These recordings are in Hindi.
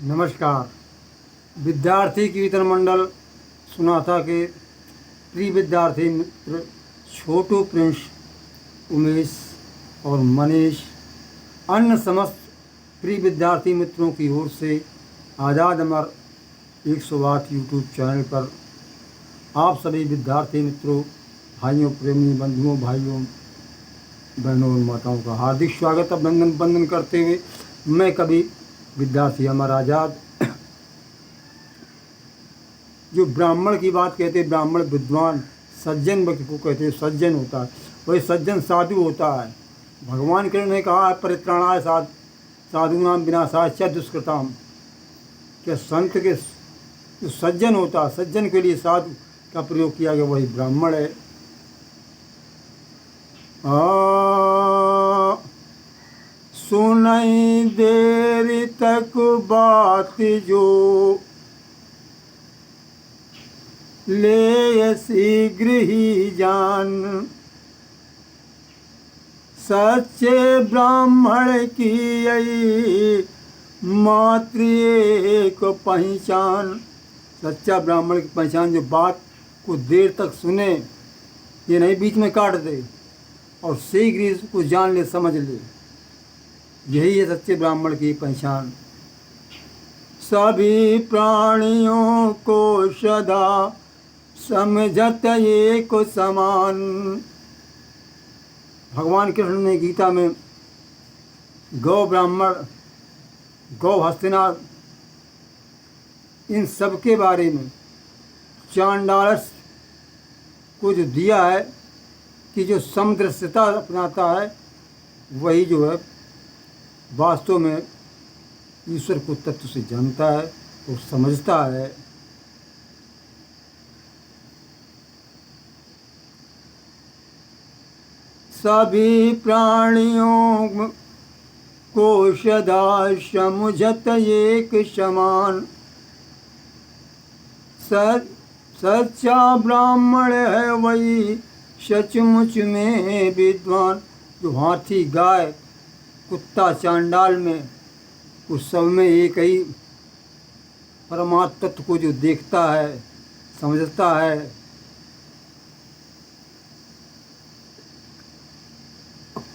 नमस्कार। विद्यार्थी कीर्तन मंडल सुना था कि प्रिय विद्यार्थी मित्र छोटू प्रिंस, उमेश और मनीष अन्य समस्त प्रिय विद्यार्थी मित्रों की ओर से आज़ाद अमर 108 यूट्यूब चैनल पर आप सभी विद्यार्थी मित्रों, भाइयों, प्रेमी बंधुओं, भाइयों, बहनों और माताओं का हार्दिक स्वागत अभिनंदन वंदन करते हुए मैं कभी विद्यार्थी अमर आज़ाद जो ब्राह्मण की बात कहते हैं, ब्राह्मण विद्वान सज्जन व्यक्ति को कहते हैं सज्जन होता है, वही सज्जन साधु होता है। भगवान कृष्ण ने कहा है परित्राणाय साधूनां विनाशाय च दुष्कृताम्, कि संत के जो सज्जन होता है, सज्जन के लिए साधु का प्रयोग किया गया, वही ब्राह्मण है। सुनई देर तक बात जो ले शीघ्र ही जान, सच्चे ब्राह्मण की यही मात्र एक पहचान। सच्चा ब्राह्मण की पहचान जो बात को देर तक सुने, ये नहीं बीच में काट दे, और शीघ्र ही उसको जान ले, समझ ले, यही है सच्चे ब्राह्मण की पहचान। सभी प्राणियों को सदा समझत एक समान। भगवान कृष्ण ने गीता में गौ ब्राह्मण, गौ हस्तिनाथ, इन सब के बारे में चांडालस को जो दिया है कि जो समदृश्यता अपनाता है वही जो है वास्तव में ईश्वर को तत्व से जानता है और समझता है। सभी प्राणियों को सदा समझत एक समान। सच्चा ब्राह्मण है वही सचमुच में विद्वान। जो हाथी, गाय, कुत्ता, चांडाल में उस सब में एक ही परमात्म तत्व को जो देखता है, समझता है,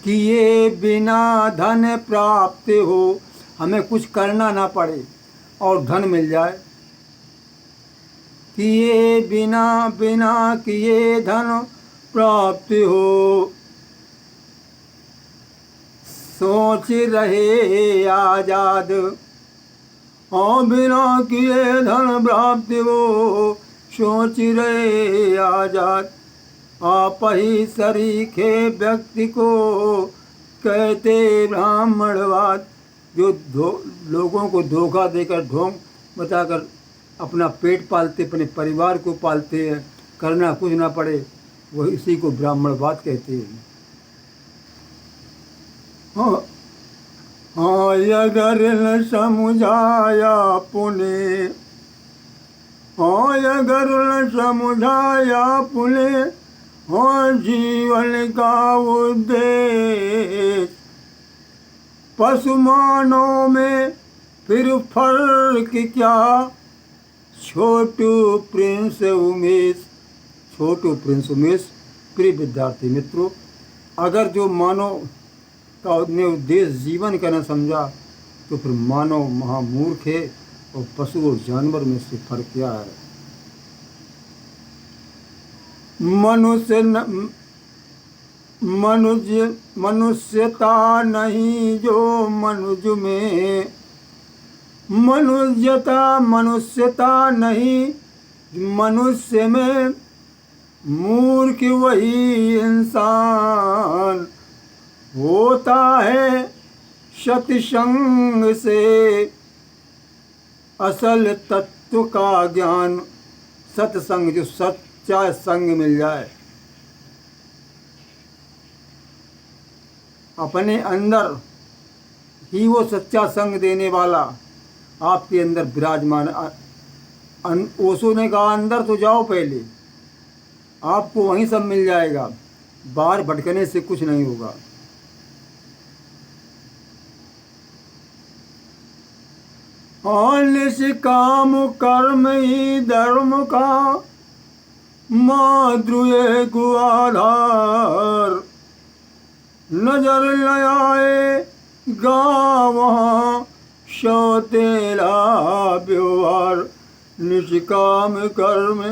किए बिना धन प्राप्त हो, हमें कुछ करना ना पड़े और धन मिल जाए। किए बिना किए धन प्राप्त हो, सोच रहे आजाद। और बिना किए धन प्राप्त हो, सोच रहे आजाद। आप ही सरीखे व्यक्ति को कहते ब्राह्मणवाद। जो लोगों को धोखा देकर, ढोंग बताकर अपना पेट पालते, अपने परिवार को पालते हैं, करना कुछ ना पड़े, वही इसी को ब्राह्मणवाद कहते हैं। हाँ, अगर न समझाया पुने, हाँ अगर न समझाया पुने, हाँ जीवन का उद्देश्य। पशुमानों में फिर फर्क क्या, छोटू प्रिंस उमेश। छोटू प्रिंस उमेश, प्रिय विद्यार्थी मित्रों, अगर जो मानव का ने उद्देश्य जीवन का न समझा तो फिर मानव महामूर्ख है, और पशु और जानवर में से फर्क क्या है। मनुष्यता नहीं जो मनुष्य में, मनुष्यता नहीं मनुष्य में, मूर्ख वही इंसान होता है सत्संग से असल तत्व का ज्ञान। सत्संग, जो सच्चा संग मिल जाए, अपने अंदर ही वो सच्चा संग देने वाला आपके अंदर विराजमान। ओशो ने कहा अंदर तो जाओ पहले, आपको वहीं सब मिल जाएगा, बाहर भटकने से कुछ नहीं होगा। और निष्काम कर्म ही धर्म का मातृ को आधार। नजर लगाए वहाँ सौतेला व्यवहार। निष्काम कर्म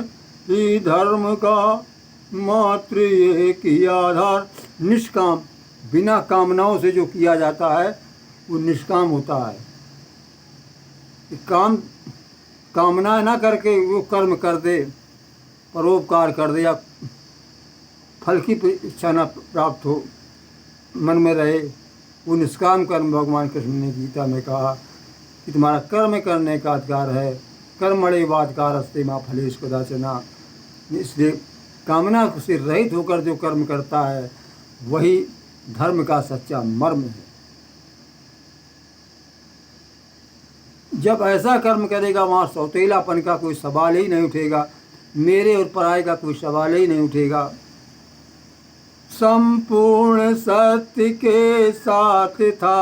ही धर्म का मात्र एक ही आधार। निष्काम बिना कामनाओं से जो किया जाता है वो निष्काम होता है। काम कामना ना करके वो कर्म कर दे, परोपकार कर दे या फल की इच्छा न प्राप्त हो, मन में रहे, वो निष्काम कर्म। भगवान कृष्ण ने गीता में कहा कि तुम्हारा कर्म करने का अधिकार है। कर्मणैवाधिकारस्ते मा फलेषु कदाचन। इसलिए कामना से रहित होकर जो कर्म करता है वही धर्म का सच्चा मर्म है। जब ऐसा कर्म करेगा वहाँ सौतेलापन का कोई सवाल ही नहीं उठेगा, मेरे और पराये का कोई सवाल ही नहीं उठेगा। संपूर्ण सत्य के साथ था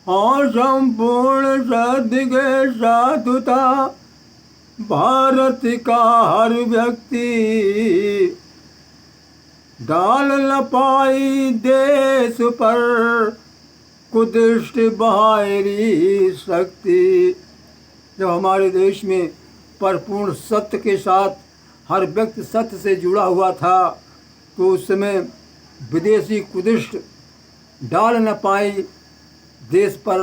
और संपूर्ण सत्य के साथ था भारत का हर व्यक्ति। डाल न पाई देश पर कुदृष्ट बाहरी शक्ति। जब हमारे देश में परिपूर्ण सत्य के साथ हर व्यक्ति सत्य से जुड़ा हुआ था तो उस समय विदेशी कुदृष्ट डाल न पाई देश पर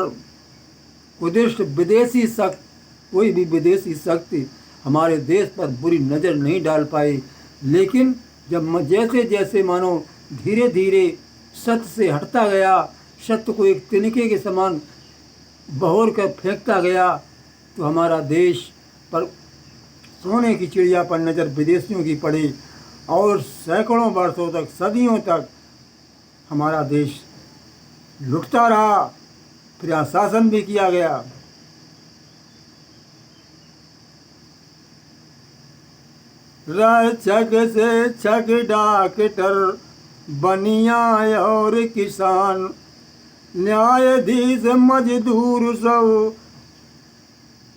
कुदृष्ट विदेशी शक्ति, कोई भी विदेशी शक्ति हमारे देश पर बुरी नज़र नहीं डाल पाई। लेकिन जब जैसे जैसे मानो धीरे धीरे सत्य से हटता गया, सत्य को एक तिनके के समान बहोर कर फेंकता गया तो हमारा देश पर सोने की चिड़िया पर नज़र विदेशियों की पड़ी और सैकड़ों वर्षों तक, सदियों तक हमारा देश लुटता रहा। फिर यहाँ शासन भी किया गया। रक्षक से छक डॉक्टर बनिया और किसान, न्यायाधीश मजदूर सब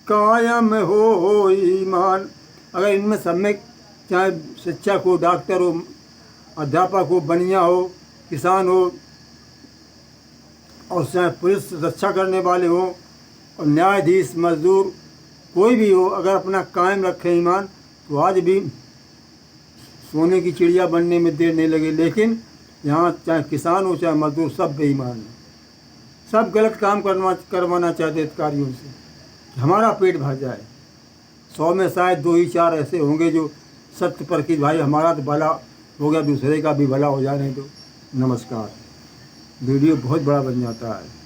कायम हो ईमान। अगर इनमें सब में चाहे शिक्षक हो, डॉक्टर हो, अध्यापक हो, बनिया हो, किसान हो और चाहे पुलिस रक्षा करने वाले हो और न्यायाधीश मजदूर कोई भी हो, अगर अपना कायम रखे ईमान तो आज भी सोने की चिड़िया बनने में देर नहीं लगे। लेकिन यहाँ चाहे किसान हो चाहे मजदूर सब बेईमान हैं, सब गलत काम करवाना चाहते अधिकारियों से कि हमारा पेट भर जाए। 100 में शायद 2 ही 4 ऐसे होंगे जो सत्य पर कि भाई हमारा तो भला हो गया, दूसरे का भी भला हो जाए। नहीं तो नमस्कार। वीडियो बहुत बड़ा बन जाता है।